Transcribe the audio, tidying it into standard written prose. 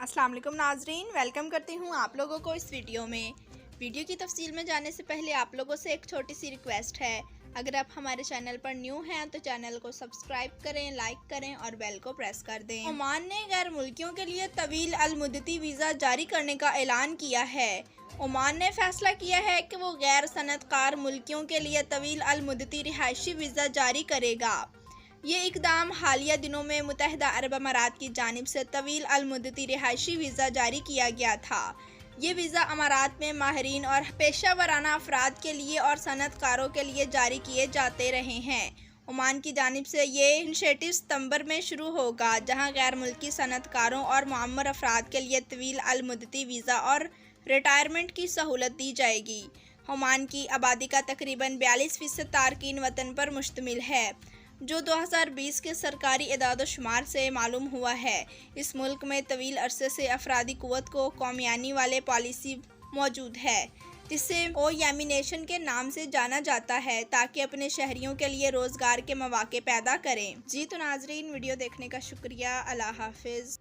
अस्सलाम वालेकुम नाजरीन, वेलकम करती हूँ आप लोगों को इस वीडियो में। वीडियो की तफसील में जाने से पहले आप लोगों से एक छोटी सी रिक्वेस्ट है। अगर आप हमारे चैनल पर न्यू हैं तो चैनल को सब्सक्राइब करें, लाइक करें और बेल को प्रेस कर दें। ओमान ने गैर मुल्कियों के लिए तवील अल मुद्दती वीज़ा जारी करने का ऐलान किया है। ओमान ने फैसला किया है कि वो गैर सनअतकार मुल्कियों के लिए तवील अल मुद्दती रिहायशी वीज़ा जारी करेगा। ये इकदाम हालिया दिनों में मुत्तहिदा अरब अमारात की जानिब से तवील अल मुद्दती रिहायशी वीज़ा जारी किया गया था। ये वीज़ा अमारात में माहिरीन और पेशा वराना अफराद के लिए और सनअतकारों के लिए जारी किए जाते रहे हैं। ओमान की जानिब से ये इनिशिएटिव सितंबर में शुरू होगा, जहां गैर मुल्की सनअतकारों और मुअम्मर अफराद के लिए तवील अल मुद्दती वीज़ा और रिटायरमेंट की सहूलत दी जाएगी। ओमान की आबादी का तकरीबन 42% तारकीन वतन पर मुश्तमिल है, जो 2020 के सरकारी एदाद-ओ-शुमार से मालूम हुआ है। इस मुल्क में तवील अरसे से अफरादी कुव्वत को कौमियानी वाले पॉलिसी मौजूद है, जिसे ओयामी नेशन के नाम से जाना जाता है, ताकि अपने शहरियों के लिए रोज़गार के मौके पैदा करें। जी तो नाजरीन, वीडियो देखने का शुक्रिया। अल्लाह हाफिज़।